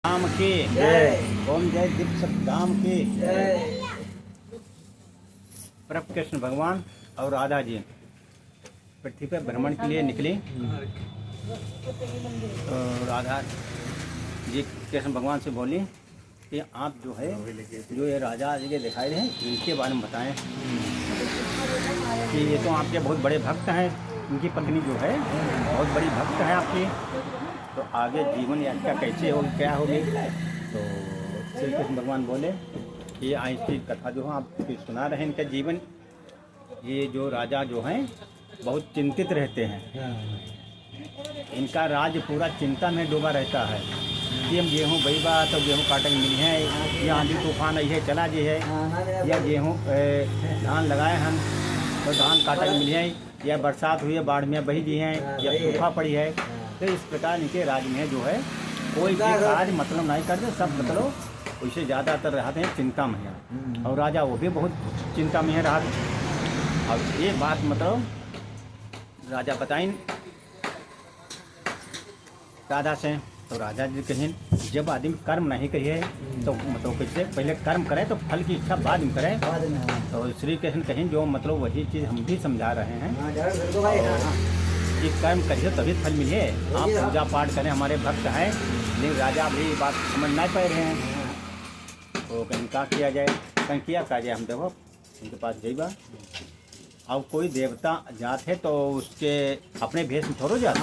राम की जय। ओम जय दीप सब धाम की जय। प्रभु कृष्ण भगवान और राधा जी पृथ्वी पर भ्रमण के लिए निकली। तो राधा जी कृष्ण भगवान से बोली कि आप जो है जो ये राजा जी के दिखाई रहे इनके बारे में बताएं कि ये तो आपके बहुत बड़े भक्त हैं। इनकी पत्नी जो है बहुत बड़ी भक्त है आपकी, तो आगे जीवन यात्रा कैसे होगी, क्या होगी। तो श्री कृष्ण भगवान बोले कि ऐसी कथा जो है आप सुना रहे हैं। इनका जीवन, ये जो राजा जो हैं बहुत चिंतित रहते हैं। इनका राज पूरा चिंता में डूबा रहता है कि हम गेहूँ बईबा तो गेहूँ काटक मिली है, या आंधी तूफान आई है चला जी है, या गेहूँ धान लगाए हम तो धान काटक मिली है, या बरसात हुई है बाढ़ में बही दी हैं, या सूखा पड़ी है। तो इस प्रकार इनके राज में जो है कोई भी कार्य मतलब नहीं करते, सब मतलब उससे ज़्यादातर रहते हैं चिंता में है। और राजा वो भी बहुत चिंता में है रहा। और ये बात मतलब राजा बताइन राधा से, तो राजा जी कहें जब आदमी कर्म नहीं करिए तो मतलब कैसे पहले कर्म करे तो फल की इच्छा बाद में करे। तो श्री कृष्ण कहें जो मतलब वही चीज़ हम भी समझा रहे हैं कि कर्म करिए तभी फल मिले। आप पूजा पाठ करें, हमारे भक्त हैं, लेकिन राजा भी बात समझ नहीं पा रहे हैं। तो कहीं क्या किया जाए, कहीं किया जाए हम देखो उनके पास जाइबा। अब कोई देवता जात है तो उसके अपने भेष में थोड़ो जाता,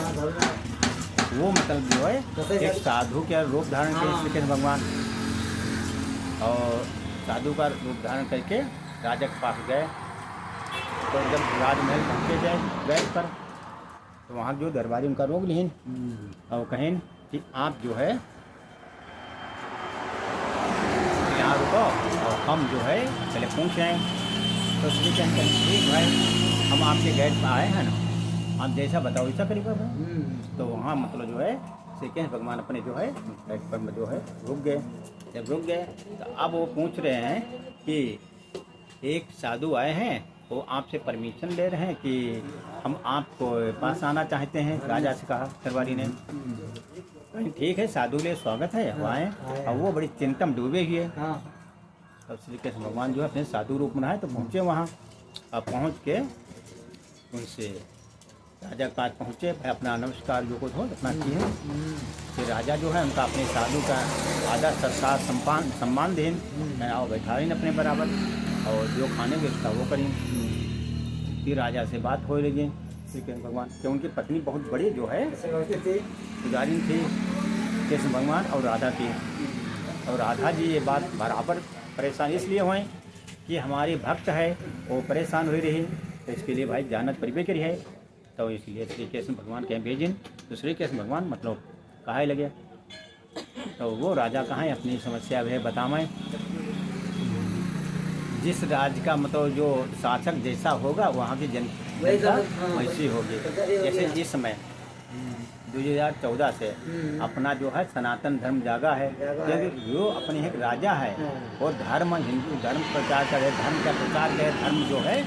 वो मतलब जो है एक साधु के रूप धारण किए श्री कृष्ण भगवान, और साधु का रूप धारण करके राजा के पास गए। तो जब राजमहल पहुँचे गए पर तो वहाँ जो दरबारी उनका रोक लिहिन और कहें कि आप जो है यहाँ रुको और हम जो है पहले पहुँच आए। तो श्री कृष्ण ठीक भाई हम आपके गेट पर आए हैं ना, आप जैसा बताओ वैसा करिएगा। तो वहाँ मतलब जो है श्री कृष्ण भगवान अपने जो है गेट पर जो है रुक गए। जब रुक गए तो अब वो पूछ रहे हैं कि एक साधु आए हैं, वो आपसे परमिशन ले रहे हैं कि हम आपको पास आना चाहते हैं। राजा से कहा दरबारी ने, ठीक है साधु ले स्वागत है, वो आए। और वो बड़ी चिंता में डूबे हुए। तब श्री कृष्ण भगवान जो है अपने साधु रूप में आए तो पहुँचे वहाँ। अब पहुँच के उनसे राजा के पास पहुँचे, अपना नमस्कार जो कुछ हो अपना किए। फिर राजा जो है उनका अपने साधु का आदर सत्कार सम्मान दें, आओ बैठाएं अपने बराबर, और जो खाने की व्यवस्था वो करें। फिर राजा से बात हो रही है श्री कृष्ण भगवान कि उनकी पत्नी बहुत बड़ी जो है पुजारी थी कृष्ण भगवान और राधा की। और राधा जी ये बात बराबर परेशान इसलिए हुए कि हमारी भक्त है वो परेशान हुई रही, तो इसके लिए भाई जानत परिवे करी है। तो इसलिए श्री कृष्ण भगवान कहें भेजिन। तो श्री कृष्ण भगवान मतलब कहा लगे, तो वो राजा कहाँ अपनी समस्या है बताएं। जिस राज्य का मतलब जो शासक जैसा होगा वहाँ की जनता वैसी होगी। जैसे इस समय 2014 से अपना जो है सनातन धर्म जागा है, क्योंकि जो अपने एक राजा है वो धर्म हिंदू धर्म प्रचार करे, धर्म का प्रचार करे, धर्म जो है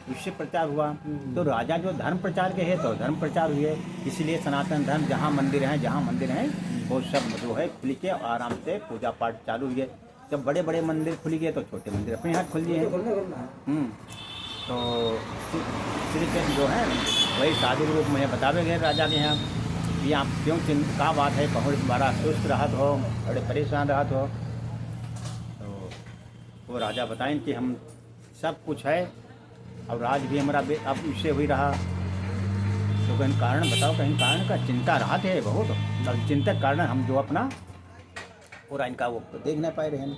उससे प्रचार हुआ। तो राजा जो धर्म प्रचार के है तो धर्म प्रचार हुए, इसलिए सनातन धर्म जहाँ मंदिर हैं वो सब जो है खुल के आराम से पूजा पाठ चालू हुए। जब बड़े बड़े मंदिर खुल गए तो छोटे मंदिर अपने यहाँ खुल गए हैं। तो श्री कृष्ण जो है वही साधु रूप में बतावे गए राजा के यहाँ कि आप क्यों क्या बात है, बहुत बड़ा सुस्त रहत हो, बड़े परेशान रहत हो। तो वो राजा बताएं कि हम सब कुछ है और राज भी हमारा अब इससे हुई रहा। तो कहीं कारण बताओ, कहीं कारण का चिंता रहा थे बहुत, और चिंतक कारण हम जो अपना पूरा इनका वो तो देख नहीं पाए रहे हैं,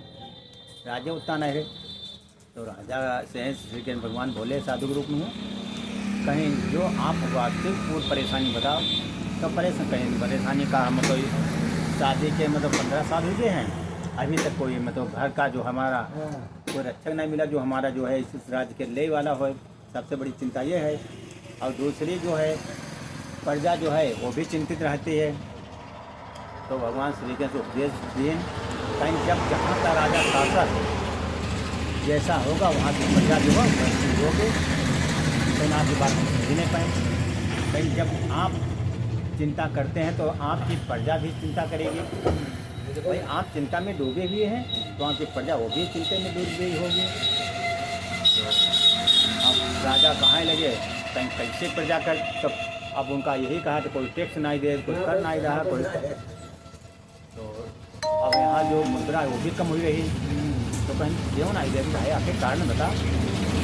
राजा उतना नहीं रहे। तो राजा से श्री कृष्ण भगवान बोले साधु रूप में कहीं जो आप वास्तविक पूर्ण परेशानी बताओ। तो कहीं परेशानी का मतलब शादी के मतलब 15 साल हो गए हैं, अभी तक कोई मतलब घर का जो हमारा कोई रक्षक नहीं मिला जो हमारा जो है इस राज्य के ले वाला हो। सबसे बड़ी चिंता ये है। और दूसरी जो है प्रजा जो है वो भी चिंतित रहती है। तो भगवान श्री कृष्ण उपदेश दिए कहीं जब जहाँ का राजा शासक जैसा होगा वहाँ की प्रजा जो है वैसी होगी, तो आपकी बात समझ नहीं पाए। कहीं जब आप चिंता करते हैं तो आपकी प्रजा भी चिंता करेगी। भाई आप चिंता में डूबे हुए हैं तो आपकी प्रजा वो भी चिंता में डूब गई होगी। तो अब राजा कहाँ लगे कहीं कैसे प्रजा कर, तो अब उनका यही कहा कि कोई टैक्स नहीं दे, कोई कर नहीं रहा कोई। तो अब यहाँ जो मुद्रा है वो भी कम हुई रही, तो कहीं क्यों नहीं दे रही है, आखिर कारण बता।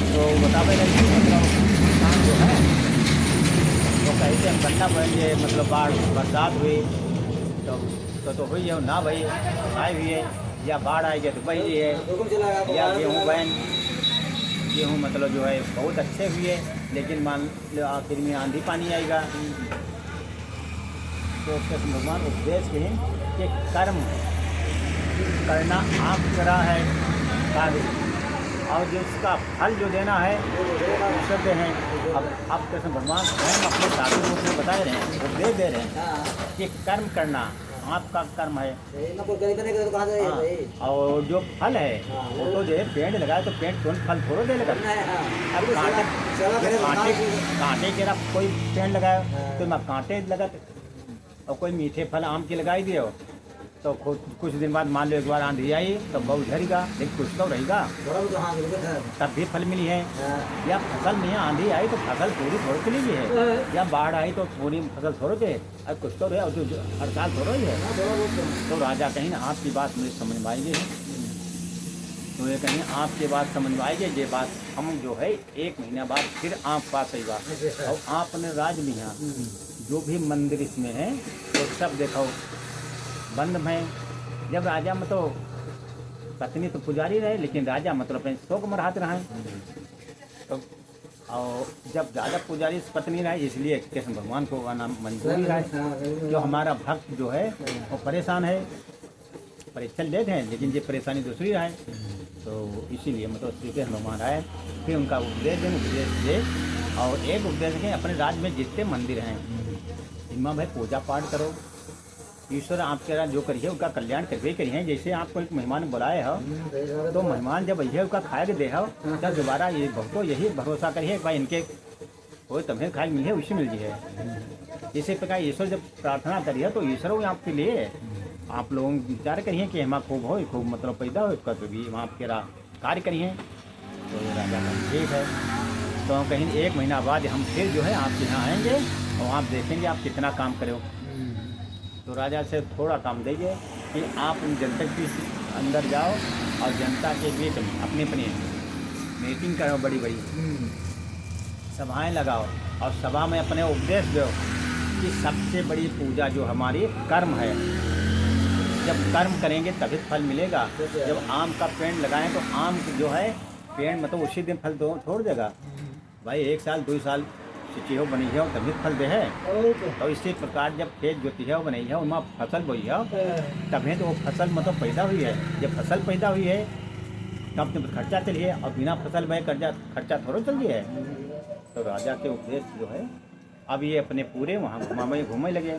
तो बतावे लगी मतलब किसान जो है तो कैसे हम गन्ना बोएंगे, मतलब बाढ़ बरसात हुई तो हुई है ना भाई आई हुई है, या बाढ़ आएगी तो वही है, या गेहूँ बहन गेहूँ मतलब जो है बहुत अच्छे हुए, लेकिन मान लो आखिर में आंधी पानी आएगा। तो कृष्ण भगवान उपदेश कहें कि कर्म करना आप करा है कार्य, और जो इसका फल जो देना है ईश्वर दे हैं। अब कृष्ण भगवान स्वयं अपने साधु रूप में बता रहे हैं, उपदेश दे रहे हैं कि कर्म करना आपका कर्म है। हाँ, और जो फल है वो तो जो है पेड़ लगाए तो पेड़ तुरंत फल थोड़ा दे लगा। अब कांटे के ना कोई पेड़ लगाए तो मैं कांटे लगा, और कोई मीठे फल आम के लगाई दिए तो कुछ दिन बाद मान लो एक बार आंधी आई तो बहुत झड़ेगा, लेकिन कुछ तो रहेगा तब भी फल मिली है। या फसल में आंधी आई तो फसल पूरी थोड़ी चली गई है, या बाढ़ आई तो पूरी फसल थोड़ी गई, अब कुछ तो रहे और जो हर साल थोड़ा ही है। तो राजा कहीं ना आपकी बात मुझे समझ में आएगी, तो ये कहीं आपकी बात समझ में आएगी। ये बात हम जो है 1 महीना बाद फिर आप पास सही बात, और आपने राज में यहाँ जो भी मंदिर इसमें है वो सब देखो बंद में। जब राजा मतलब पत्नी तो पुजारी रहे, लेकिन राजा मतलब अपने शोक मराहत रहे। तो और जब ज़्यादा पुजारी पत्नी रहे इसलिए कृष्ण भगवान को आना मंजूरी रहे। जो हमारा भक्त जो है वो परेशान है, परीक्षा लेते हैं, लेकिन ये परेशानी दूसरी रहे, तो इसीलिए मतलब श्री कृष्ण भगवान आए। फिर उनका उपदेश दे, और एक उपदेश के अपने राज्य में जितने मंदिर हैं इनमें भाई पूजा पाठ करो, ईश्वर आपके जो करिए उसका कल्याण करवे करिए। जैसे आपको एक मेहमान बुलाए हो तो मेहमान जब अइए उसका खाए के दे हो तब दोबारा ये भक्तों यही भरोसा करिए भाई इनके कोई तुम्हें खाए मिले उसी मिल जाए। इसी प्रकार ईश्वर जब प्रार्थना करिए तो ईश्वर आपके लिए आप लोग विचार करिए कि हम खूब हो, खूब मतलब पैदा हो, इसका तो भी आपके कार्य करिए। तो राजा का ठीक है, तो कहीं 1 महीना बाद हम फिर जो है आपके यहाँ आएंगे और आप देखेंगे आप कितना काम करो। तो राजा से थोड़ा काम देंगे कि आप उन जनता के अंदर जाओ और जनता के बीच अपनी अपनी मीटिंग करो, बड़ी बड़ी सभाएं लगाओ, और सभा में अपने उपदेश दो कि सबसे बड़ी पूजा जो हमारी कर्म है। जब कर्म करेंगे तभी फल मिलेगा। जब आम का पेड़ लगाएं तो आम जो है पेड़ मतलब उसी दिन फल छोड़ देगा भाई, 1 साल 2 साल सिंची हो बनी है तभी फल दे है। तो इसी प्रकार जब खेत जोती है बनाई है उनमें फसल बोई है तभी तो वो फसल मतलब पैदा हुई है। जब फसल पैदा हुई है तब तो खर्चा चलिए, और बिना फसल में खर्चा थोड़ा चलिए है। तो राजा के उपदेश जो है अब ये अपने पूरे वहाँ घूमने लगे,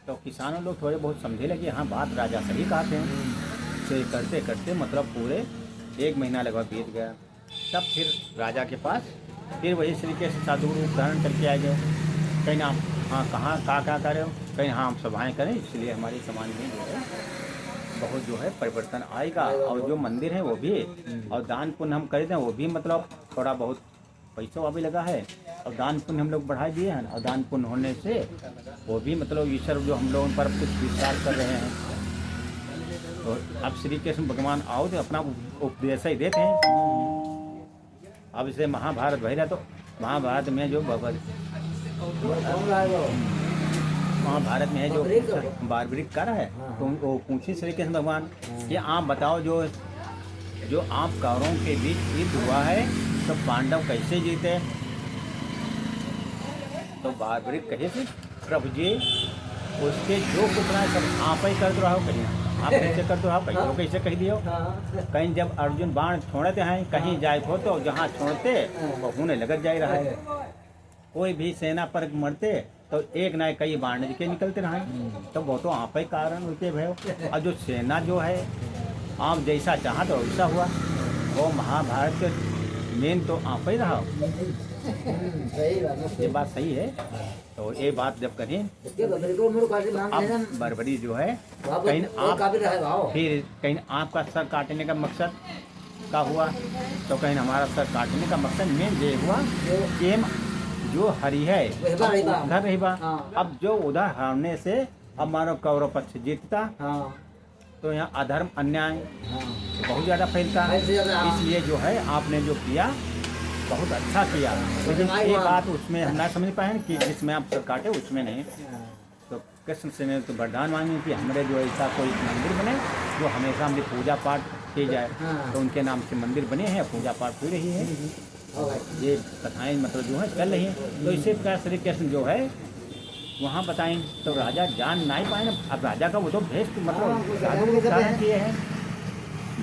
तो किसानों लोग थोड़े बहुत समझे लगे हाँ बात राजा सही कहते हैं। तो ये करते करते मतलब पूरे 1 महीना लगभग बीत गया। तब फिर राजा के पास फिर वही तरीके से साधु रूप धारण करके आ गए। कहीं ना हाँ कहाँ क्या कर रहे हो, कहीं हाँ हम सभाएँ करें, इसलिए हमारे समाज में जो है बहुत जो है परिवर्तन आएगा। और जो मंदिर है वो भी, और दान पुण्य हम कर दें वो भी मतलब थोड़ा बहुत पैसा भी लगा है, और दान पुण्य हम लोग बढ़ा दिए हैं, और दान पुण्य होने से वो भी मतलब ईश्वर जो हम लोगों पर कुछ विश्वास कर रहे हैं। तो अब श्री कृष्ण भगवान आओ तो अपना उपदेश ही देते हैं। अब इसे महाभारत भैया तो महाभारत में जो महाभारत में है जो बारबरिक कर है, तो वो पूछे श्री कृष्ण भगवान कि आप बताओ जो आप कौरवों के बीच युद्ध हुआ है तो पांडव कैसे जीते। तो बारबरिक कहे थे प्रभु जी उसके जो कुछ रहा सब आप ही कर दो रहो, कहीं आप कैसे कर दो रहो, कहीं वो कैसे कह दियो। कहीं जब अर्जुन बाण छोड़ते हैं कहीं जाए हो तो जहाँ छोड़ते वो होने लग जाए रहा है। कोई भी सेना पर मरते तो एक ना कई बाण के निकलते रहे, तो वो तो आप ही कारण होते भयो। और जो सेना जो है आप जैसा चाहा तो वैसा हुआ। वो महाभारत मेन तो आप ही रहा। सही बात ये बात सही है। तो ये बात जब करें अब बरबरी जो है कहीं आप फिर कहीं आपका सर काटने का मकसद का हुआ, तो कहीं हमारा सर काटने का मकसद मेन ये हुआ कि हम जो हरी है घर रही बा। अब जो उधर हारने से अब मानो कौरव पक्ष जीतता, तो यहाँ अधर्म अन्याय बहुत ज़्यादा फैलता है। इसलिए जो है आपने जो किया बहुत अच्छा किया, लेकिन ये बात उसमें हम ना समझ पाए कि जिसमें आप सर काटे उसमें नहीं। तो कृष्ण से ने तो वरदान मांगे कि हमारे जो ऐसा कोई मंदिर बने जो हमेशा हमारी पूजा पाठ की जाए। तो उनके नाम से मंदिर बने हैं, पूजा पाठ हो रही है, ये कथाएं मतलब जो है चल रही हैं। तो इसी प्रकार श्री कृष्ण जो है वहाँ बताएं तो राजा जान नहीं पाए ना। अब राजा का वो तो भेष मतलब साधु धारण किए हैं,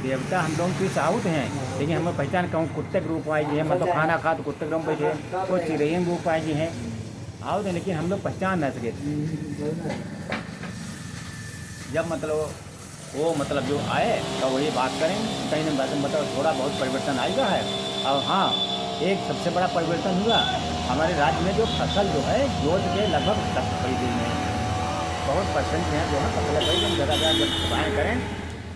देवता हम लोग की साउथ हैं, लेकिन हमें पहचान कहूँ कुत्ते के रूप आए जी हैं, मतलब खाना खा तो कुत्ते के रूप बैठे, कोई चिड़ैन रूप आए जी हैं आओ थे, लेकिन हम लोग पहचान न सके। जब मतलब वो मतलब जो आए तो वही बात करें कहीं ना मतलब थोड़ा बहुत परिवर्तन आएगा है। और हाँ एक सबसे बड़ा परिवर्तन हुआ हमारे राज्य में जो फसल जो है जोत के लगभग 70% में बहुत परसेंट हैं जो है फसल भाई ज़्यादा जब सभाएँ करें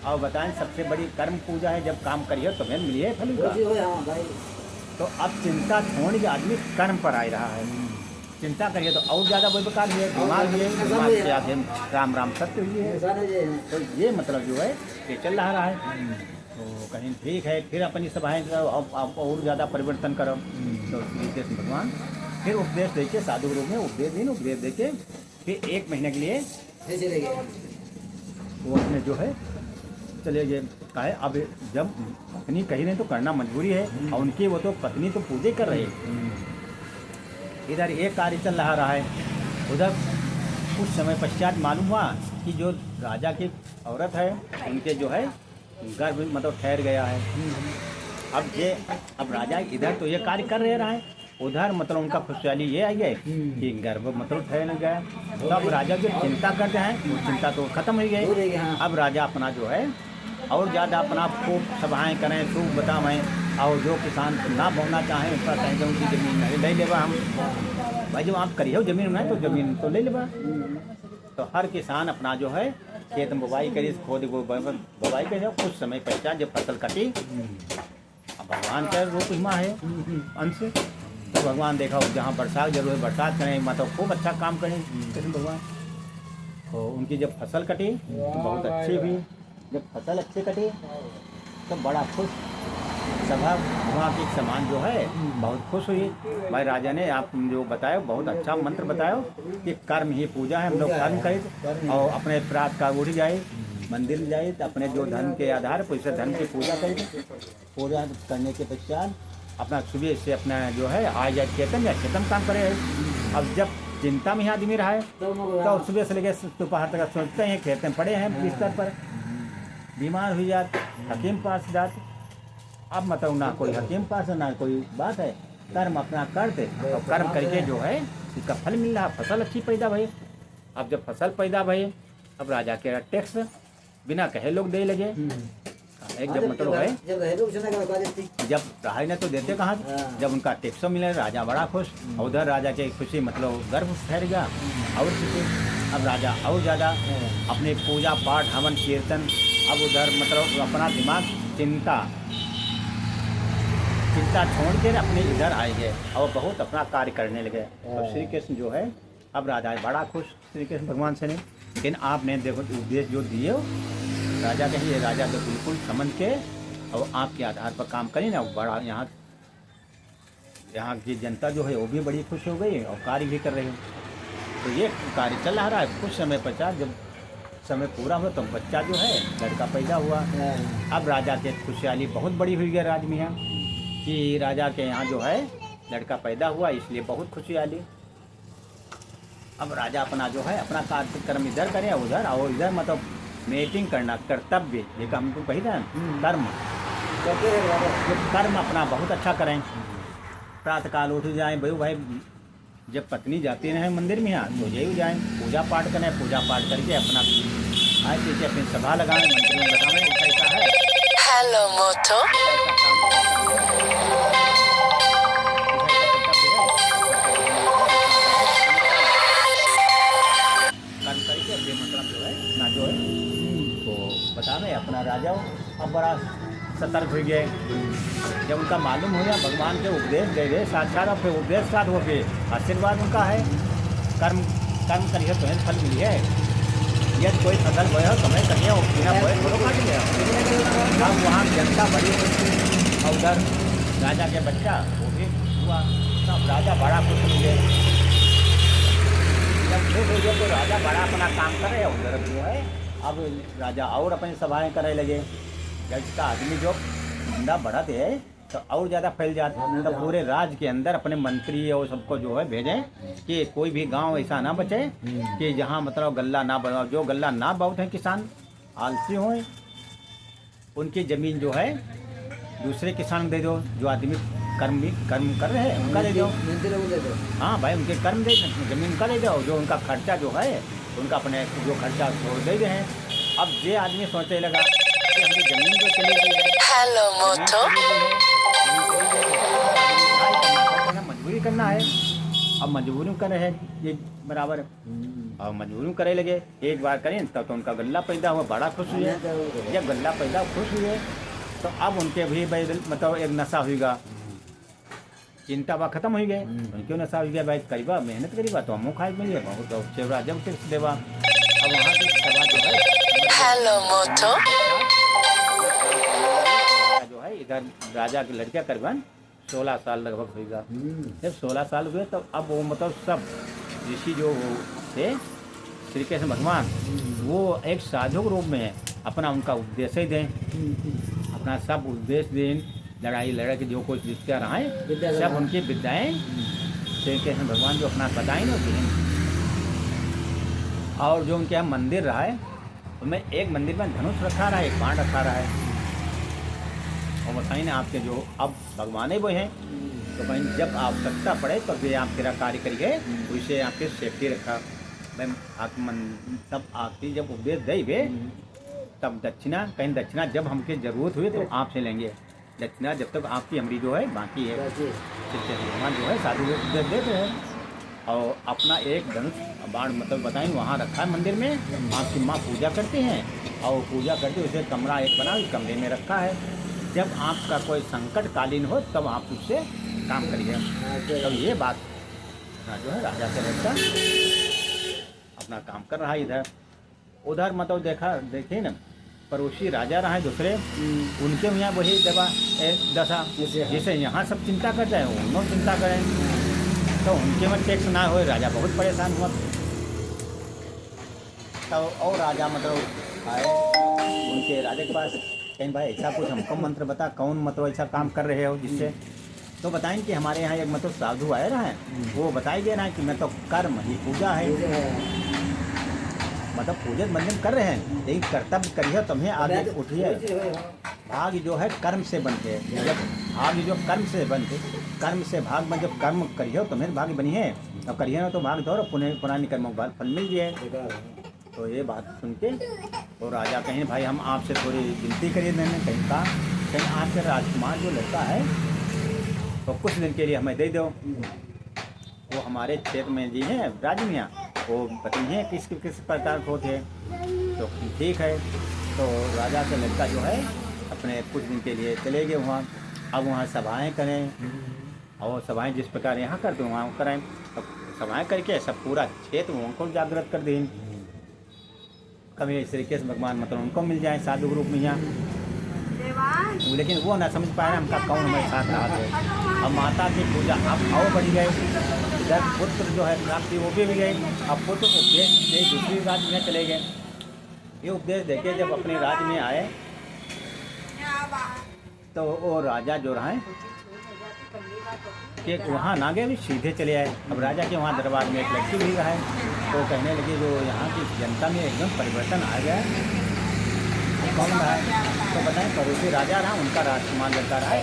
और बताएं सबसे बड़ी कर्म पूजा है, जब काम करिए तो मैं मिलिए फल का। तो अब चिंता छोड़ के आदमी कर्म पर आ रहा है, चिंता करिए तो और ज़्यादा कोई बेकार है, बीमार भी है, बीमार के आगे राम राम सत्य हुई है। तो ये मतलब जो है ये चल रहा है। तो कहीं ठीक है फिर अपनी सभाएँ करो, अब और ज़्यादा परिवर्तन करो। तो श्री कृष्ण भगवान फिर उपदेश देके साधु रूप में उपदेश देके फिर 1 महीने के लिए वो अपने जो है चले गए। कहा है अब जब पत्नी कही नहीं तो करना मजबूरी है, और उनकी वो तो पत्नी तो पूजे कर रही है। इधर एक कार्य चल रहा है, उधर कुछ समय पश्चात मालूम हुआ कि जो राजा की औरत है उनके जो है गर्भ मतलब ठहर गया है। अब राजा इधर तो ये कार्य कर रहा है, उधर मतलब उनका खुशहाली ये आई है कि गर्भ मतलब ठहर गया। तो अब राजा जो चिंता करते हैं वो चिंता तो खत्म हो गई। अब राजा अपना जो है और ज़्यादा अपना खूब सभाएँ करें, खूब बताएं, और जो किसान ना बोना चाहें उसका कहें कि उनकी ज़मीन नहीं ले लेवा हम भाई, जो आप करिए ज़मीन में तो ज़मीन तो ले लेवा। तो हर किसान अपना जो है खेत में बुवाई करी, खोद बुवाई करी। कुछ समय पहचान जब फसल कटी, अब भगवान का रूप हिमा है अंश, तो भगवान देखा जहाँ बरसात जरूर है बरसात करें, मतलब खूब अच्छा काम करें कृष्ण भगवान। तो उनकी जब फसल कटी तो बहुत अच्छी हुई। जब फसल अच्छी कटी तो बड़ा खुश सभा वहाँ की सामान जो है बहुत खुश हुई। भाई राजा ने आप जो बताए बहुत अच्छा मंत्र बताओ कि कर्म ही पूजा है, हम लोग कर्म करें और अपने प्रात का उठ जाए मंदिर जाए तो अपने जो धर्म के आधार पर उसे धर्म की पूजा करें। पूजा करने के पश्चात अपना सुबह से अपना जो है आ जाए चेतन या चेतन काम करे। अब जब चिंता में आदमी रहा है तो सुबह से लेकर दोपहर तक सोचते हैं, खेत में पड़े हैं बिस्तर पर, बीमार हुई जाते हकीम पास जाते। अब मतलब ना कोई हकीम पास है ना कोई बात है, कर्म अपना करते और कर्म करके जो है इसका फल मिल रहा, फसल अच्छी पैदा भई। अब जब फसल पैदा भई अब राजा के टैक्स बिना कहे लोग दे लगे। एक जब मतलब है जब रहा ने तो देते कहाँ, जब उनका टैक्स मिले राजा बड़ा खुश, और उधर राजा के खुशी मतलब गर्भ ठहर गया और खुशी। अब राजा और ज़्यादा अपने पूजा पाठ हवन कीर्तन, अब उधर मतलब अपना दिमाग चिंता छोड़ के अपने इधर आए गए और बहुत अपना कार्य करने लगे। तो श्री कृष्ण जो है अब राजा बड़ा खुश श्री कृष्ण भगवान से ने, लेकिन आपने देखो उपदेश जो दिए राजा कहिए, राजा तो बिल्कुल समझ के और आपके आधार पर काम करें ना, बड़ा यहाँ की जनता जो है वो भी बड़ी खुश हो गई और कार्य भी कर रही है। तो ये कार्य चल रहा है। कुछ समय पश्चात जब समय पूरा हुआ तो बच्चा जो है लड़का पैदा हुआ। अब राजा के खुशहाली बहुत बड़ी हुई है राज में यहाँ कि राजा के यहाँ जो है लड़का पैदा हुआ, इसलिए बहुत खुशहाली। अब राजा अपना जो है अपना कार्यक्रम इधर करें उधर, और इधर मतलब मीटिंग करना कर्तव्य, ये हम तो कही था कर्म, कर्म अपना बहुत अच्छा करें। प्रातःकाल उठ जाएं भाई जब पत्नी जाती रहे मंदिर में यहाँ तो यही जाएं, पूजा पाठ करें, पूजा पाठ करके अपना आए पीछे अपनी सभा लगाएं, मंदिर में बताएं ऐसा है। हेलो मोटो। बता में अपना राजा अब बड़ा सतर्क हो गए। जब उनका मालूम हो गया भगवान के उपदेश दे गए साक्षात, और फिर उपदेश साथ हो गए आशीर्वाद उनका है, कर्म कर्म करिए तो फल मिली है। यदि कोई फसल बोए हो तो मैं करिए बिना बोए थोड़ा काट लिया। अब वहाँ जनता बड़ी और उधर राजा के बच्चा वो भी हुआ, तब राजा बड़ा खुश हो गए। जब खुश हो गए तो राजा बड़ा अपना काम करे, उधर जो है अब राजा और अपनी सभाएं करे लगे। जब इसका आदमी जो धंधा बढ़त है तो और ज़्यादा फैल जाता है, तो पूरे राज्य के अंदर अपने मंत्री और सबको जो है भेजें कि कोई भी गांव ऐसा ना बचे कि जहां मतलब गल्ला ना बनाओ। जो गल्ला ना बहुत हैं किसान आलसी हों, उनकी ज़मीन जो है दूसरे किसान दे दो। जो आदमी कर्म कर रहे हैं उनका दे दो। हाँ भाई, उनके कर्म दे, ज़मीन का दे दो। जो उनका खर्चा जो है उनका अपने जो खर्चा छोड़ दे रहे हैं। अब ये आदमी सोचने लगा कि हमारी ज़मीन जो चली गई है, हेलो मोटो, मजबूरी करना है। अब मजबूरी कर रहे हैं ये बराबर, और मजबूरी करे लगे। एक बार करें तब तो उनका गल्ला पैदा हुआ, बड़ा खुश हुए। जब गल्ला पैदा खुश हुए तो अब उनके भी भाई मतलब एक नशा हुएगा, चिंता बा खत्म हो गए। क्यों नशा हो गया भाई, करीबा मेहनत करीबा तो हमू खाए मिलिए बहुत चेवरा जब टैक्स देवा। अब वहाँ की सभा जो है हेलो मोटो, जो है इधर राजा के लड़का करीबन 16 साल लगभग होगा। जब 16 साल हुए तो अब वो मतलब सब ऋषि जो थे श्री कृष्ण भगवान, वो एक साधु के रूप में है, अपना उनका उपदेश ही दें, अपना सब उपदेश दें। लड़ाई लड़ा के जो कुछ विद्या रहा है सब उनकी विद्याएँ श्री कृष्ण भगवान जो अपना बताएं ना दें। और जो उनके यहाँ मंदिर रहा है उनमें एक मंदिर में धनुष रखा रहा है, एक बाण रखा रहा है। और बताइए ना आपके जो अब भगवान ही वो हैं, तो कहीं जब आवश्यकता पड़े तो वे आप तेरा कार्य करिए, उसे आपके सेफ्टी रखा। मैं सब आपकी जब उपदेश देंगे तब दक्षिणा, कहीं दक्षिणा जब हमके ज़रूरत हुई तो आपसे लेंगे। दक्षिणा जब तक आपकी हमारी जो है बाकी है। भगवान जो है साधु लोग उपदेश देते हैं। और अपना एक धनुष बाण मतलब बताएं वहाँ रखा है मंदिर में, आपकी माँ पूजा करते हैं और पूजा करके उसे कमरा एक बना उस कमरे में रखा है। जब आपका कोई संकटकालीन हो तब आप उससे काम करिए। तब ये बात जो है राजा से लड़का अपना काम कर रहा है। इधर उधर मतलब देखिए ना, पड़ोसी राजा रहा है दूसरे, उनके यहाँ वही दशा जैसे यहाँ सब चिंता करते हैं उन्होंने चिंता करें, तो उनके में टैक्स ना हो। राजा बहुत परेशान हुआ। तो और राजा मतलब आए उनके राजा के पास, कहीं भाई ऐसा कुछ हमको मंत्र बता, कौन मतलब ऐसा काम कर रहे हो जिससे। तो बताएं कि हमारे यहाँ एक मतलब साधु आए रहा है, वो बताई दे रहा है कि मैं तो कर्म ही पूजा है, मतलब पूजन बंधन कर रहे हैं, लेकिन कर्तव्य करिए तुम्हें आगे उठिए। भाग जो है कर्म से बनते हैं। जब भाग जो कर्म से बनते, कर्म से भाग में जब कर्म करिए तुम्हें भाग बनी है, और करिए ना तो भाग दो पुरानी कर्मों के बाद फल मिल गए। तो ये बात सुन के तो राजा कहें भाई हम आपसे थोड़ी विनती करिए, मैंने कहीं आपके राजकुमार जो लड़का है तो कुछ दिन के लिए हमें दे दो। वो हमारे क्षेत्र में जी हैं राज्य में, वो बताइए किस प्रकार को थे। तो ठीक है, तो राजा का लड़का जो है अपने कुछ दिन के लिए चले गए वहाँ। अब वहाँ सभाएं करें, और सभाएं जिस प्रकार यहाँ करते हैं वहाँ करें। तो सभाएं करके सब पूरा क्षेत्र उनको जागृत कर दें। कभी श्री कृष्ण भगवान मतलब उनको मिल जाए साधु ग्रुप में यहाँ, लेकिन वो ना समझ पाए हमका कौन हमारे साथ रहा थे। अब माता की पूजा अब और बढ़ गए। इधर पुत्र जो है प्राप्ति वो भी गए। अब पुत्र उपदेश से दूसरी राज्य में चले गए। ये उपदेश देके जब अपने राज्य में आए तो वो राजा जो रहा है कि वहाँ ना गए, सीधे चले आए। अब राजा के वहाँ दरबार में एक लड़की भी रहा है, तो कहने लगे जो यहाँ की जनता में एकदम परिवर्तन आ गया है। कौन रहा है तो बताएं, पड़ोसी राजा रहा, उनका राजकुमार लड़का रहा है।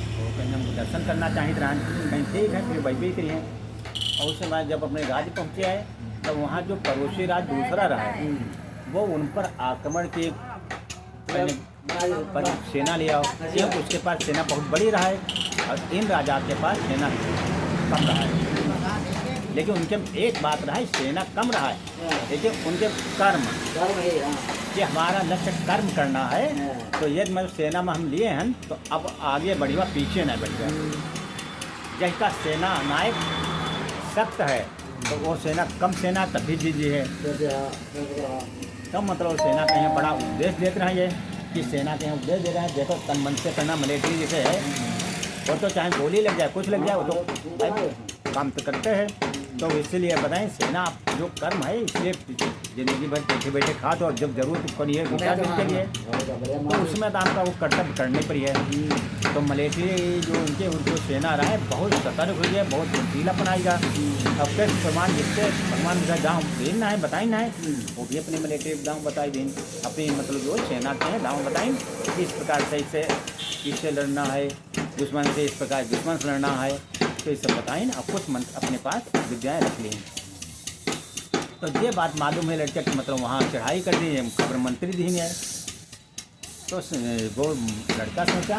तो कहीं हमको दर्शन करना चाहिए रहा, कहीं ठीक है फिर वही करिए। और उसके बाद जब अपने राज्य पहुँचे आए तो वहाँ जो पड़ोसी राज दूसरा रहा है वो उन पर आक्रमण की सेना ले आओ, क्योंकि उसके पास सेना बहुत बड़ी रहा है और इन राजा के पास सेना कम रहा है। लेकिन उनके एक बात रहा है, सेना कम रहा है, लेकिन उनके कर्म कि हमारा लक्ष्य कर्म करना है, तो यदि मतलब सेना में हम लिए हैं तो अब आगे बढ़िया पीछे न बढ़िया। जिसका सेना नायक सख्त है तो वो सेना कम सेना तभी जीती है। तो मतलब सेना कहीं बड़ा उपदेश देते रहेंगे कि सेना कहीं उपदेश दे रहे हैं, देखो तन मन से करना। मिलिट्री जैसे है वो तो चाहे गोली लग जाए कुछ लग जाए वो तो भाई काम तो करते हैं। तो इसीलिए बताएं सेना जो कर्म है इसलिए जिंदगी भर बैठे बैठे खा तो, और जब जरूरत पड़ी है विचार के लिए तो उसमें तो आपका वो कर्तव्य करने पर ही है। तो मिलिट्री जो उनको सेना रहा है बहुत सतर्क हुई है, बहुत फुर्तीला बनाएगा। अब फिर प्रमाण जिससे भगवान का गाँव देना है बताई ना है वो भी अपने मिलिट्री गाँव बताई दें, अपनी मतलब जो सेना के हैं गाँव बताएं कि इस प्रकार से इससे लड़ना है, दुश्मन से इस प्रकार दुश्मन से लड़ना है। तो ये सब बताएं ना, अब कुछ मंत्र अपने पास विद्याएँ रख लें। तो ये बात मालूम है लड़के की मतलब वहाँ चढ़ाई कर दी, खबर मंत्री दी है। तो वो लड़का सोचा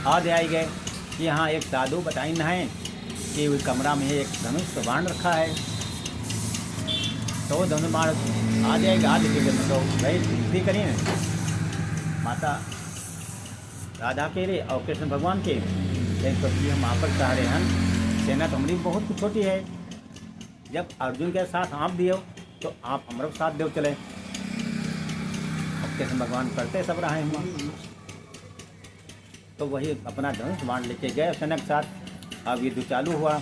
आज आई गए कि यहाँ एक साधु बताई न है कि वो कमरा में एक धनुष बाण रखा है। तो धनुष बाण आ जाएगा, आज लेके तो भाई विनती करिए माता राधा के लिए और कृष्ण भगवान के। तो हम आप पर चाह रहे हैं, सेना तो हमारी बहुत छोटी है, जब अर्जुन के साथ आप दियो तो आप हमारे साथ दो चले। अब कृष्ण भगवान करते सब रहे हम। तो वही अपना धनुष बाण लेके गए सेना के साथ। अब युद्ध चालू हुआ,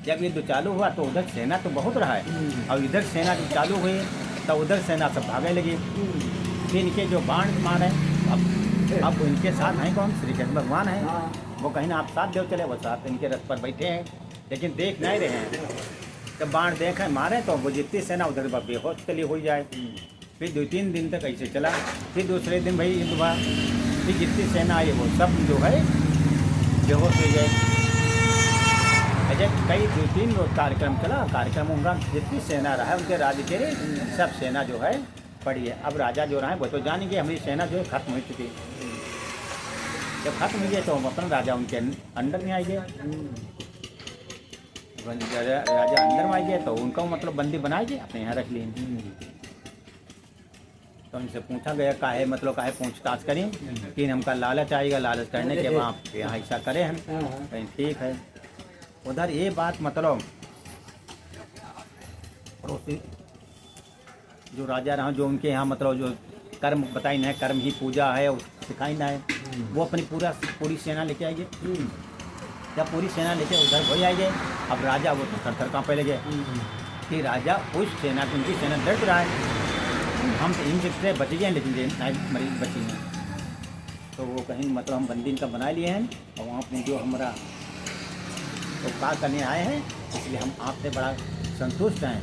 जब युद्ध चालू हुआ तो उधर सेना तो बहुत रहा है, और इधर सेना जब चालू हुई तो उधर सेना सब भागने लगी। फिर इनके जो बाण मारे अब इनके साथ हैं कौन, श्री कृष्ण भगवान हैं। वो कहीं ना आप साथ देव चले, वो साथ इनके रथ पर बैठे हैं लेकिन देख नहीं रहे हैं। जब बाण देखें मारे तो वो जितनी सेना उधर बेहोश चली हो जाए। फिर 2-3 दिन तक ऐसे चला। फिर दूसरे दिन भाई युद्ध हुआ, फिर जितनी सेना आई वो सब जो है बेहोश हो गए। ऐसे कई 2-3 कार्यक्रम चला, कार्यक्रम उनका जितनी सेना रहा उनके राज्य के सब सेना जो है पड़ी है। अब राजा जो रहा है वो तो जानेंगे हमारी सेना जो है खत्म हो चुकी। जब खत्म हो गए तो हम अपन राजा उनके अंडर में आएंगे। राजा अंदर में आएंगे तो उनका मतलब बंदी बनाएंगे, अपने यहाँ रख लिए। तो उनसे पूछा गया काहे मतलब काहे पूछताछ करें कि हमका लालच आएगा, लालच करने के बाद आप यहाँ ऐसा करें हम कहीं ठीक है। उधर ये बात मतलब पड़ोसी जो राजा रहा जो उनके यहाँ मतलब जो कर्म बताई ना है, कर्म ही पूजा है सिखाई ना है, वो अपनी पूरी सेना लेके आएंगे। जब पूरी सेना लेके उधर वही आएंगे। अब राजा वो तो थर काँपने लगे कि राजा उस सेना की उनकी सेना डर रहा है, हम तो इनसे बच गए लेकिन मरीज बची हैं। तो वो कहीं मतलब हम बंदी का बना लिए हैं और वहाँ अपने जो हमारा उपकार करने आए हैं इसलिए हम आपसे बड़ा संतुष्ट हैं।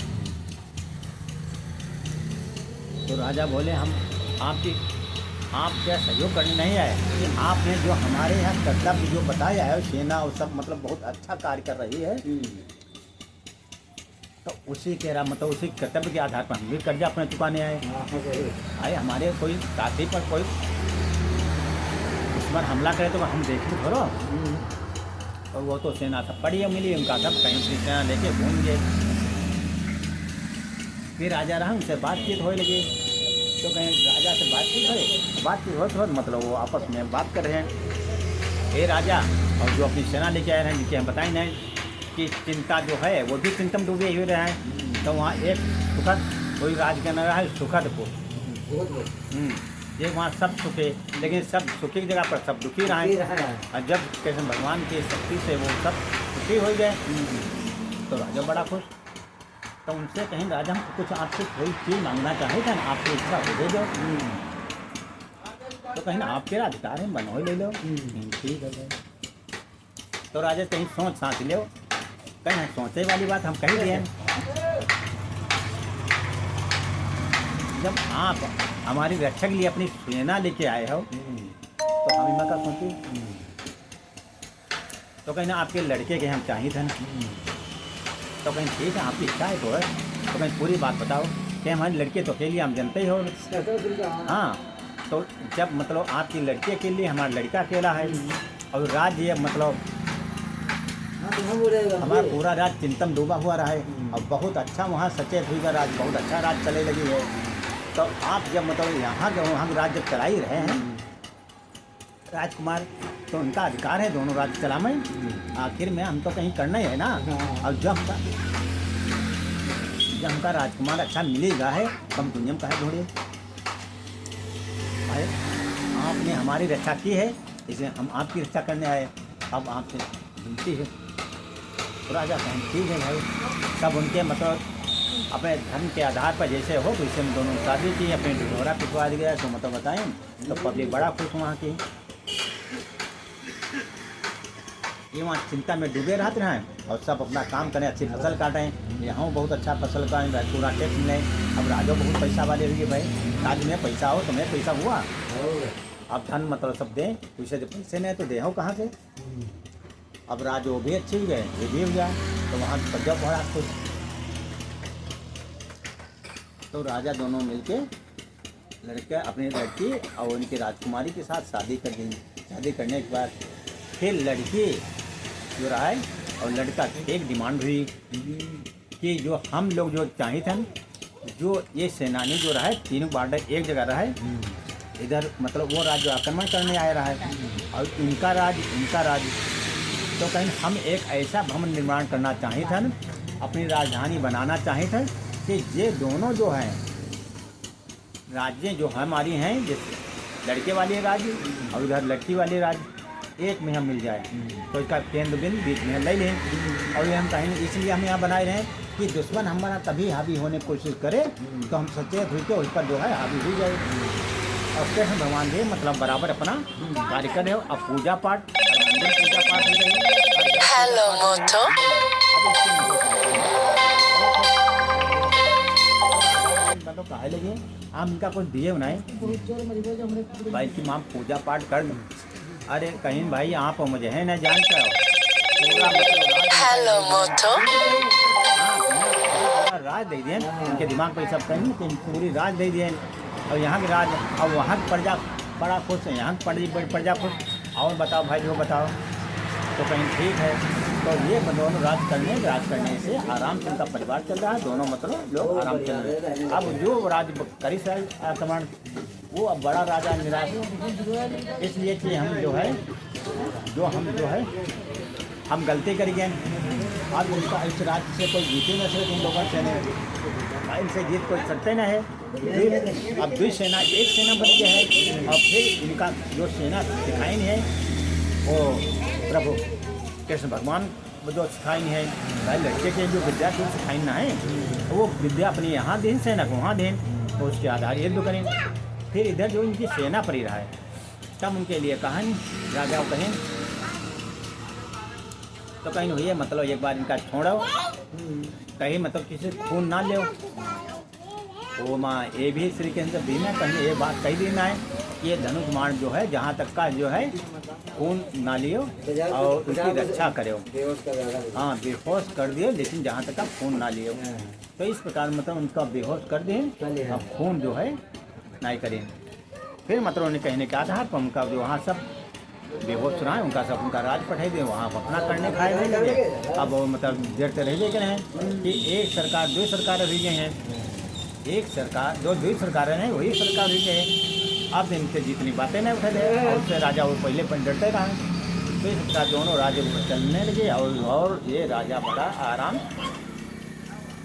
तो राजा बोले हम आपके सहयोग करने नहीं आए कि आपने जो हमारे यहाँ कर्तव्य जो बताया है सेना और सब मतलब बहुत अच्छा कार्य कर रही है, तो उसी के मतलब उसी कर्तव्य के आधार पर हम भी कर्जा अपने चुकाने आए। हमारे कोई साथी पर कोई दुश्मन हमला करे तो हम देखें थोड़ा। और वो तो सेना सब पड़ी मिली, उनका सब कहीं से सेना लेके घूम गए। फिर राजा रहा उनसे बातचीत होने लगी। तो कहीं राजा से बातचीत हो मतलब वो आपस में बात कर रहे हैं। हे राजा, और जो अपनी सेना लेके आए हैं जिनके हम बताए नहीं कि चिंता जो है वो भी चिंतन डूबे हुए रहे हैं। तो वहाँ एक सुखद कोई राज का न रहा है सुखद ये वहाँ सब सुखे, लेकिन सब सुखी की जगह पर सब दुखी रहे। और जब कृष्ण भगवान की शक्ति से वो सब सुखी हो गए तो राजा बड़ा खुश। तो उनसे कहीं राजा हम कुछ आपसे कोई चीज़ मांगना चाहे था ना, आपकी इच्छा हो दे दो। तो कहीं ना आपके अधिकार है बनो ले लो। ठीक है। तो राजा कहीं सोच सांस लो, कहीं सोचे वाली बात हम कही दिए। जब आप हमारी रक्षा के लिए अपनी सेना लेके आए हो तो हम इनका का सोचे। तो कहीं ना आपके लड़के के हम चाहिए थे ना। तो कहीं ठीक है आपकी इच्छा है तो कहीं पूरी बात बताओ कि हमारी लड़के तो अकेले हम जानते ही हो। हाँ, तो जब मतलब आपकी लड़के के लिए हमारा लड़का अकेला है और राज्य मतलब हमारा पूरा राज चिंतन डूबा हुआ रहा है और बहुत अच्छा वहाँ सचेत हुई राज बहुत अच्छा राज चले लगी है। तो आप जब मतलब यहाँ जब वहाँ राज्य चला ही रहे हैं राजकुमार, तो उनका अधिकार है दोनों राज्य चलाने में। आखिर में हम तो कहीं करना ही है ना। और जब हमका राजकुमार अच्छा मिलेगा है, हम दुनिया में कहे ढूंढे भाई। आपने हमारी रक्षा की है, इसलिए हम आपकी रक्षा करने आए। अब आपसे विनती है। तो राजा कहें ठीक है भाई, सब उनके मतलब अपने धर्म के आधार पर जैसे हो तो इससे हम दोनों शादी की, अपने ढिढोरा पिटवा दिया तो मतलब बताएं तो पब्लिक बड़ा खुश वहाँ की। ये वहाँ चिंता में डूबे रहते हैं और सब अपना काम करें, अच्छी फसल काटें। यहाँ बहुत अच्छा फसल का पूरा टैक्स मिले। अब राजो बहुत पैसा वाले हुए भाई, आज में पैसा हो तो मैं पैसा हुआ। अब धन मतलब सब दें, उसे जब पैसे नहीं तो दे हो कहाँ से। अब राज वो भी अच्छे हो गए, ये भी हो गया, तो वहाँ जब बड़ा खुश। तो राजा दोनों मिलके लड़के अपनी लड़की और उनकी राजकुमारी के साथ शादी कर दी। शादी करने के बाद फिर लड़की जो रहा है और लड़का की एक डिमांड हुई कि जो हम लोग जो चाहे थे, जो ये सेनानी जो रहा है तीनों बॉर्डर एक जगह रहा है, इधर मतलब वो राज्य आक्रमण करने आया रहा है और उनका राज तो कहीं हम एक ऐसा भवन निर्माण करना चाहे थे, अपनी राजधानी बनाना चाहे थे कि ये दोनों जो हैं राज्य जो हमारी हैं, जैसे लड़के वाले राज्य और उधर लड़की वाले राज्य एक में हम मिल जाए, तो इसका केंद्र बिंदु बीच में ले लें। और ये हम कहेंगे इसलिए हम यहाँ बनाए रहे कि दुश्मन हमारा तभी हावी होने की कोशिश करे तो हम सचेत हुई उस पर जो है हावी हो जाए। और कृष्ण भगवान भी मतलब बराबर अपना कार्य कर रहे हो। अब पूजा पाठ हो रही है। Hello, Moto. तो कहे लगे आप इनका कुछ दिए बनाए भाई कि माँ पूजा पाठ कर लो। अरे कहीं भाई आप मुझे है ना जानते हो पूरा Hello, Moto. राज दे दिए उनके दिमाग पर सब कहीं कि पूरी राज दे दिए और यहाँ की राज और वहाँ की प्रजा बड़ा खुश है, यहाँ की प्रजा खुश। और बताओ भाई जो बताओ तो कहीं ठीक है। तो ये दोनों राज करने से आराम से उनका परिवार चल रहा है, दोनों मतलब लोग आराम चल रहे हैं। अब जो राज करी सर आक्रमण वो अब बड़ा राजा निराश, इसलिए कि हम जो है हम गलती करी गए। अब उनका इस राज्य से कोई जीते न सके, इन लोगों से इनसे जीत कोई सकते न है। अब दुई सेना एक सेना बन गया है और फिर इनका जो सेना दिखाई नहीं है वो प्रभु कृष्ण भगवान जो सिखाई है भाई, लड़के के जो विद्या को सिखाई ना है वो विद्या अपनी यहाँ दें सेना को वहाँ दें, तो उसके आधार युद्ध करें। फिर इधर जो इनकी सेना पड़ी रहा है तब उनके लिए कहानी राजा कहें तो कहीं हुई है मतलब एक बार इनका छोड़ो कहीं मतलब किसी खून ना ले वो माँ ये भी श्री के अंदर देना कहीं ये बात कही देना है कि ये धनुष बाण जो है जहाँ तक का जो है खून ना लियो और उसकी रक्षा करो। हाँ बेहोश कर दिए लेकिन जहाँ तक का खून ना लियो। तो इस प्रकार मतलब उनका बेहोश कर दिए अब खून जो है नहीं करें। फिर मतलब उन्हें कहने के आधार पर उनका जो वहाँ सब बेहोश रहा है उनका राज पठाई दे वहाँ अपना करने खाए नहीं लगे। अब मतलब देर से रह गए हैं कि एक सरकार दो सरकार रह गए हैं, एक सरकार दो सरकारें हैं वही सरकार रह गए हैं। अब इनसे जितनी बातें नहीं उठे और उससे राजा वो पहले पर डरते रहे, तो इस प्रकार दोनों राज्य चलने लगे और ये राजा बड़ा आराम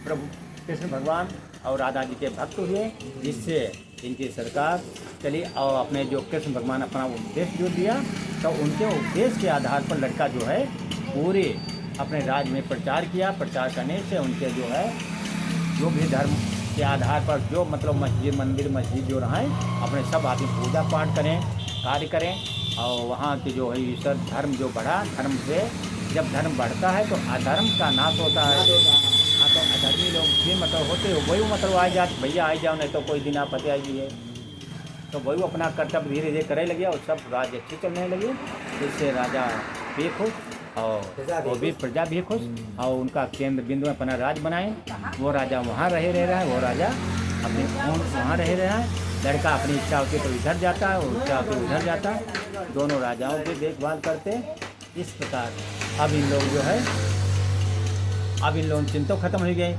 प्रभु कृष्ण भगवान और राधा जी के भक्त हुए, जिससे इनकी सरकार चली। और अपने जो कृष्ण भगवान अपना उपदेश जो दिया तो उनके उपदेश के आधार पर लड़का जो है पूरे अपने राज्य में प्रचार किया। प्रचार करने से उनके जो है जो भी धर्म के आधार पर जो मतलब मंदिर मस्जिद जो रहा है अपने सब आदमी पूजा पाठ करें कार्य करें और वहाँ की जो है ईश्वर धर्म जो बढ़ा, धर्म से जब धर्म बढ़ता है तो अधर्म का नाश होता है। हाँ तो अधर्मी लोग भी मतलब होते वही मतलब आ जाते भैया आ जाओ नहीं तो कोई दिन आपत्ति आई है, तो वही अपना कर्तव्य धीरे धीरे करे लगे और सब राज्य अच्छे चलने लगे। इससे राजा भी खुश और वो भी प्रजा भी खुश और उनका केंद्र बिंदु में अपना राज बनाए। वो राजा वहाँ रह रहा है, वो राजा अपने वहाँ रह रहा है। लड़का अपनी इच्छा होती तो इधर जाता है और इच्छा होती उधर जाता है, दोनों राजाओं की देखभाल करते। इस प्रकार अब इन लोग जो है अब इन लोगों की चिंता खत्म हो गई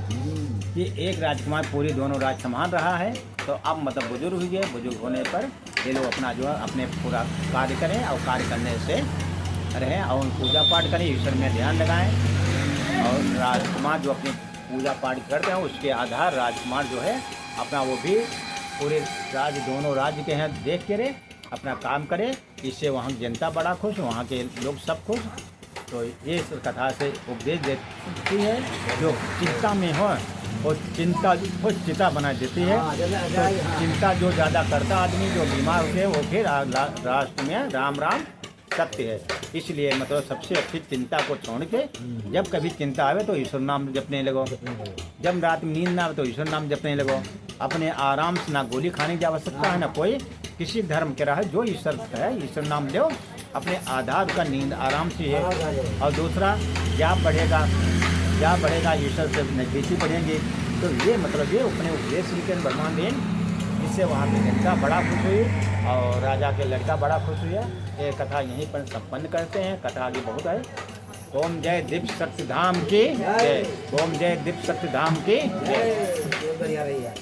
कि एक राजकुमार पूरी दोनों राज संभाल रहा है तो अब मतलब बुजुर्ग हुए, बुजुर्ग होने पर ये लोग अपना जो है अपने पूरा कार्य करें और कार्य करने से रहें और पूजा पाठ करें, ईश्वर में ध्यान लगाएं। और राजकुमार जो अपनी पूजा पाठ करते हैं उसके आधार राजकुमार जो है अपना वो भी पूरे राज्य, दोनों राज्य के हैं, देख के रहे अपना काम करे। इससे वहाँ की जनता बड़ा खुश, वहाँ के लोग सब खुश। तो ये इस कथा से उपदेश देती है, जो चिंता में हो और चिंता को चिता बना देती है। तो चिंता जो ज़्यादा करता आदमी, जो बीमार होते हैं, वो फिर राष्ट्र में राम राम सत्य है। इसलिए मतलब सबसे अच्छी चिंता को छोड़ के जब कभी चिंता आवे तो ईश्वर नाम जपने लगो, जब रात में नींद ना आवे तो ईश्वर नाम जपने लगो। अपने आराम से ना गोली खाने की आवश्यकता है, ना कोई किसी धर्म के रहा, जो ईश्वर है ईश्वर नाम लो, अपने आधार का नींद आराम से है। और दूसरा जाप बढ़ेगा ईश्वर से नजदीकी बढ़ेंगे। तो ये मतलब ये अपने उपदेश के भगवान देन, जिससे वहाँ की जनता बड़ा खुश हुई और राजा के लड़का बड़ा खुश हुआ। ये कथा यहीं पर संपन्न करते हैं। कथा आगे बहुत है। ओम जय दीप सत्य धाम की जय। ओम जय दीप सत्य धाम की जय। बढ़िया रही है।